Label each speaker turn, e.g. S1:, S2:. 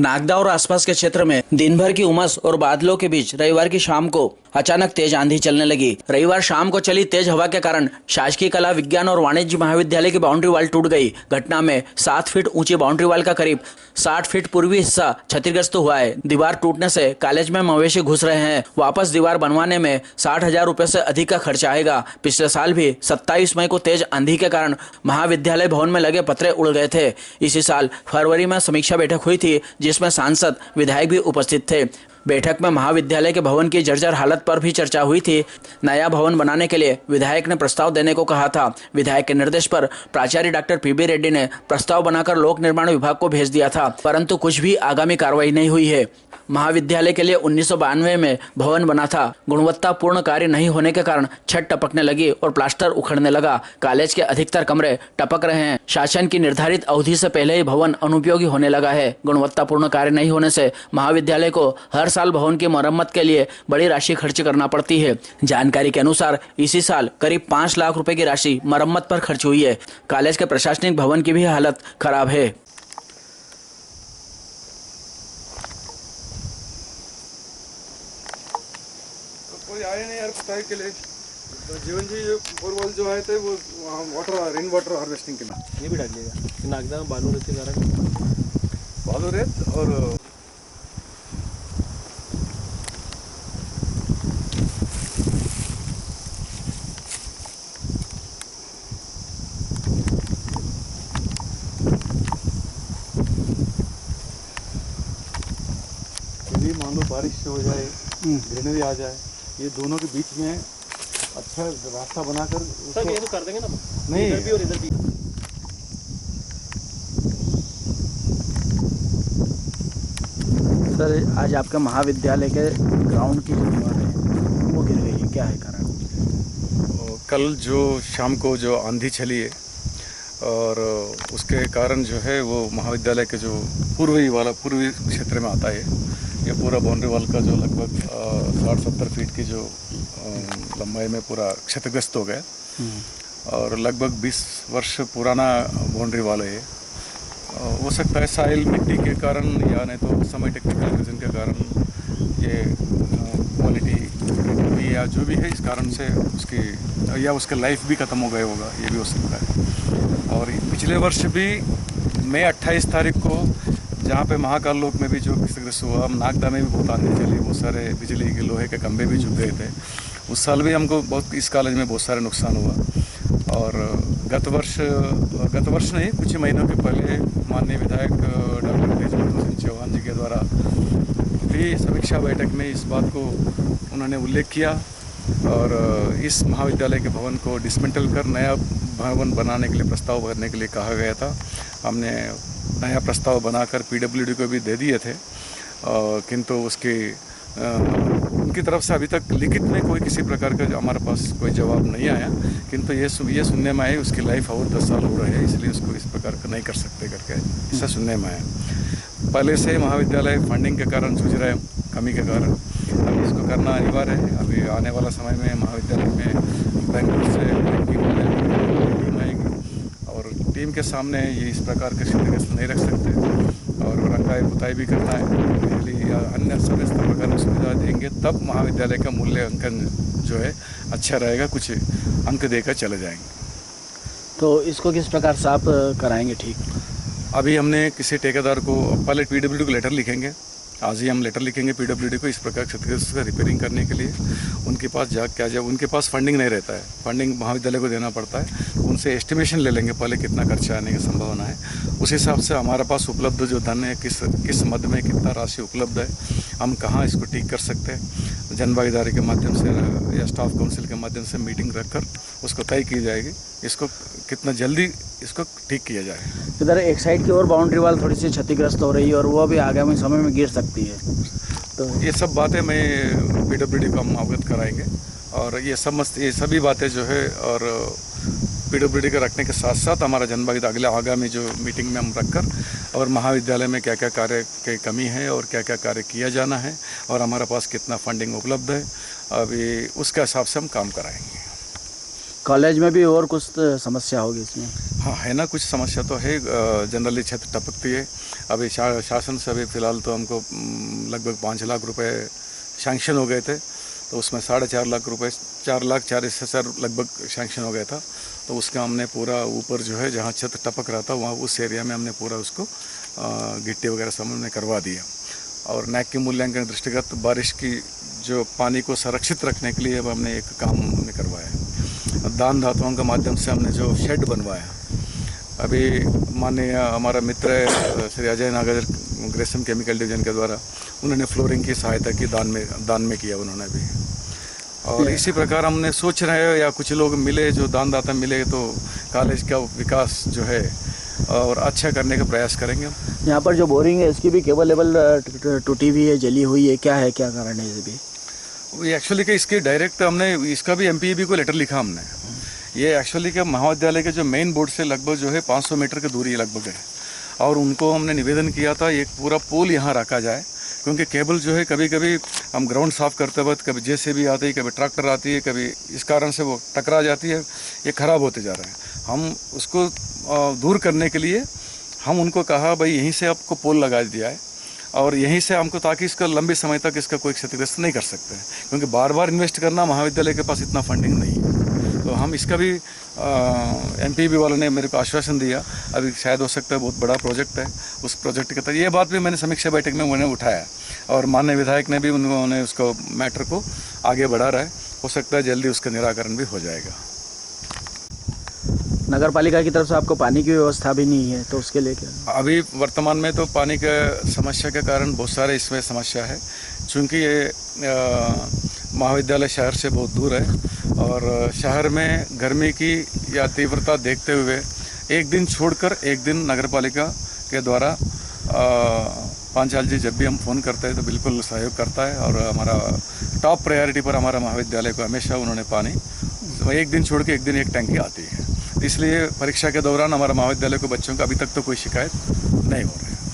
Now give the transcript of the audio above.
S1: नागदा और आसपास के क्षेत्र में दिन भर की उमस और बादलों के बीच रविवार की शाम को अचानक तेज आंधी चलने लगी। रविवार शाम को चली तेज हवा के कारण शासकीय कला विज्ञान और वाणिज्य महाविद्यालय की बाउंड्री वाल टूट गई। घटना में 7 फीट ऊंची बाउंड्री वाल का करीब 60 फीट पूर्वी हिस्सा क्षतिग्रस्त हुआ है। दीवार टूटने से कॉलेज में मवेशी घुस रहे हैं। वापस दीवार बनवाने में 60,000 रुपए से अधिक का खर्चा आएगा। पिछले साल भी 27 मई को तेज आंधी के कारण महाविद्यालय भवन में लगे पत्रे उड़ गए थे। इसी साल फरवरी में समीक्षा बैठक हुई थी, जिसमें सांसद विधायक भी उपस्थित थे। बैठक में महाविद्यालय के भवन की जर्जर हालत पर भी चर्चा हुई थी। नया भवन बनाने के लिए विधायक ने प्रस्ताव देने को कहा था। विधायक के निर्देश पर प्राचार्य डॉक्टर पीबी रेड्डी ने प्रस्ताव बनाकर लोक निर्माण विभाग को भेज दिया था, परंतु कुछ भी आगामी कार्रवाई नहीं हुई है। महाविद्यालय के लिए 1992 में भवन बना था। गुणवत्तापूर्ण कार्य नहीं होने के कारण छत टपकने लगी और प्लास्टर उखड़ने लगा। कॉलेज के अधिकतर कमरे टपक रहे हैं। शासन की निर्धारित अवधि से पहले ही भवन अनुपयोगी होने लगा है। गुणवत्तापूर्ण कार्य नहीं होने से महाविद्यालय को हर साल भवन की मरम्मत के लिए बड़ी राशि खर्च करना पड़ती है। जानकारी के अनुसार इसी साल करीब 5 लाख रुपए की राशि मरम्मत पर खर्च हुई है। कॉलेज के प्रशासनिक भवन की भी हालत खराब है।
S2: कोई आए नहीं यार बताए के लिए जीवन जी बोरवेल जो है थे वो वाटर रेन वाटर हार्वेस्टिंग के लिए
S3: ये भी डालिएगा। नागदा में बालू रेत के कारण
S2: बालू रेत और यदि मान लो बारिश हो जाए, ग्रीनरी आ जाए, ये दोनों के बीच में अच्छा रास्ता बनाकर
S3: सर ये तो कर देंगे ना।
S2: नहीं
S3: इधर भी और इधर भी।
S1: सर, आज आपके महाविद्यालय के ग्राउंड की जो दीवार है वो गिर गई है, क्या है कारण?
S2: कल जो शाम को जो आंधी चली है और उसके कारण जो है वो महाविद्यालय के जो पूर्वी क्षेत्र में आता है, ये पूरा बाउंड्री वाल का जो लगभग 60-70 फीट की जो लंबाई में पूरा क्षतिग्रस्त हो गया और लगभग 20 वर्ष पुराना बाउंड्री वाल है। हो सकता है साइल मिट्टी के कारण या नहीं तो समय टेक्निकल रीजन के कारण ये क्वालिटी या जो भी है इस कारण से उसकी या उसका लाइफ भी ख़त्म हो गया होगा, ये भी हो सकता है। और पिछले वर्ष भी मई 28 तारीख को जहाँ पे महाकाल लोक में भी जो क्षतिग्रस्त हुआ, नागदा में भी बहुत आंधी चली, बहुत सारे बिजली के लोहे के खंभे भी झुक गए थे। उस साल भी हमको बहुत इस कॉलेज में बहुत सारे नुकसान हुआ। और गत वर्ष नहीं, कुछ महीनों के पहले माननीय विधायक डॉक्टर तेजवंत सिंह चौहान जी के द्वारा भी समीक्षा बैठक में इस बात को उन्होंने उल्लेख किया और इस महाविद्यालय के भवन को डिसमेंटल कर नया भवन बनाने के लिए प्रस्ताव भरने के लिए कहा गया था। हमने नया प्रस्ताव बनाकर पीडब्ल्यूडी को भी दे दिए थे, किंतु उनकी तरफ से अभी तक लिखित में कोई किसी प्रकार का हमारे पास कोई जवाब नहीं आया। किंतु ये सुनने में आए उसकी लाइफ और 10 साल हो रहे हैं, इसलिए उसको इस प्रकार का नहीं कर सकते करके ऐसा सुनने में आया। पहले से महाविद्यालय फंडिंग के कारण जूझ रहे हैं, कमी के कारण। अभी इसको करना अनिवार्य है। अभी आने वाला समय में महाविद्यालय में बेंगलुरु से टीम आएगी और टीम के सामने ये इस प्रकार के क्षतिग्रस्त नहीं रख सकते और रंगाई पुताई भी करना है, बिजली या अन्य सभी प्रकार की सुविधा देंगे, तब महाविद्यालय का मूल्यांकन जो है अच्छा रहेगा, कुछ अंक देकर चले जाएंगे।
S1: तो इसको किस प्रकार साफ कराएंगे? ठीक,
S2: अभी हमने किसी ठेकेदार को पहले पीडब्ल्यूडी को लेटर लिखेंगे। आज ही हम लेटर लिखेंगे पीडब्ल्यूडी को इस प्रकार क्षतिग्रस्त का रिपेयरिंग करने के लिए। उनके पास जब उनके पास फंडिंग नहीं रहता है, फंडिंग महाविद्यालय को देना पड़ता है, उनसे एस्टिमेशन ले लेंगे पहले कितना खर्चा आने की संभावना है। उस हिसाब से हमारे पास उपलब्ध जो धन है किस मद में कितना राशि उपलब्ध है, हम कहाँ इसको ठीक कर सकते हैं, जनभागीदारी के माध्यम से या स्टाफ काउंसिल के माध्यम से मीटिंग रखकर उसको तय की जाएगी, इसको कितना जल्दी इसको ठीक किया जाए।
S1: इधर एक साइड की और बाउंड्री वाल थोड़ी सी क्षतिग्रस्त हो रही है और वो भी आगामी समय में गिर सकती है। तो
S2: ये सब बातें मैं पीडब्ल्यूडी को हम अवगत कराएंगे और ये सभी बातें जो है और पीडब्ल्यूडी के रखने के साथ साथ हमारा जनभागीदारी आगामी जो मीटिंग में हम रखकर और महाविद्यालय में क्या क्या कार्य की कमी है और क्या क्या कार्य किया जाना है और हमारे पास कितना फंडिंग उपलब्ध है, अभी उसके हिसाब से हम काम कराएंगे।
S1: कॉलेज में भी और कुछ तो समस्या होगी इसमें।
S2: हाँ है ना, कुछ समस्या तो है। जनरली छत टपकती है। अभी शासन से अभी फ़िलहाल तो हमको लगभग 5 लाख रुपए सैंक्शन हो गए थे, तो उसमें 4.5 लाख रुपए 4,40,000 लगभग सैंक्शन हो गया था। तो उसका हमने पूरा ऊपर जो है जहाँ छत टपक रहा था वहाँ उस एरिया में हमने पूरा उसको गिट्टी वगैरह सब हमने करवा दिया। और नैक के मूल्यांकन दृष्टिगत बारिश की जो पानी को संरक्षित रखने के लिए अब हमने एक काम हमने करवाया। दान धातुओं के माध्यम से हमने जो शेड बनवाया, अभी माननीय हमारा मित्र है श्री अजय नागर ग्रेसम केमिकल डिवीजन के द्वारा उन्होंने फ्लोरिंग की सहायता की, दान में किया उन्होंने भी। और इसी प्रकार हमने सोच रहे हैं या कुछ लोग मिले जो दानदाता मिले तो कॉलेज का विकास जो है और अच्छा करने का प्रयास करेंगे।
S1: यहाँ पर जो बोरिंग है इसकी भी केबल लेवल टूटी हुई है, जली हुई है, क्या है, क्या कारण है ये भी?
S2: एक्चुअली कि इसके डायरेक्ट हमने इसका भी MPEB को लेटर लिखा हमने। ये एक्चुअली के महाविद्यालय के जो मेन बोर्ड से लगभग जो है 500 मीटर की दूरी लगभग है, और उनको हमने निवेदन किया था एक पूरा पोल यहाँ रखा जाए, क्योंकि केबल जो है कभी कभी हम ग्राउंड साफ करते वक्त कभी JCB आती है, कभी ट्रैक्टर आती है, कभी इस कारण से वो टकरा जाती है, ये ख़राब होते जा रहे हैं। हम उसको दूर करने के लिए हम उनको कहा भाई यहीं से आपको पोल लगा दिया है और यहीं से हमको, ताकि इसका लंबे समय तक इसका कोई क्षतिग्रस्त नहीं कर सकते हैं, क्योंकि बार बार इन्वेस्ट करना महाविद्यालय के पास इतना फंडिंग नहीं है। तो हम इसका भी MPEB वालों ने मेरे को आश्वासन दिया, अभी शायद हो सकता है बहुत बड़ा प्रोजेक्ट है, उस प्रोजेक्ट के तहत ये बात भी मैंने समीक्षा बैठक में उन्होंने उठाया और माननीय विधायक ने भी उन्होंने उसको मैटर को आगे बढ़ा रहा है। हो सकता है जल्दी उसका निराकरण भी हो जाएगा।
S1: नगर पालिका की तरफ से आपको पानी की व्यवस्था भी नहीं है, तो उसके लिए क्या?
S2: अभी वर्तमान में तो पानी के समस्या के कारण बहुत सारे इसमें समस्या है, चूँकि ये महाविद्यालय शहर से बहुत दूर है और शहर में गर्मी की या तीव्रता देखते हुए एक दिन छोड़कर एक दिन नगर पालिका के द्वारा पांचाल जी जब भी हम फ़ोन करते हैं तो बिल्कुल सहयोग करता है और हमारा टॉप प्रायोरिटी पर हमारा महाविद्यालय को हमेशा उन्होंने पानी एक दिन छोड़ के एक दिन एक टंकी आती है। इसलिए परीक्षा के दौरान हमारा महाविद्यालय को बच्चों का अभी तक तो कोई शिकायत नहीं हो रही है।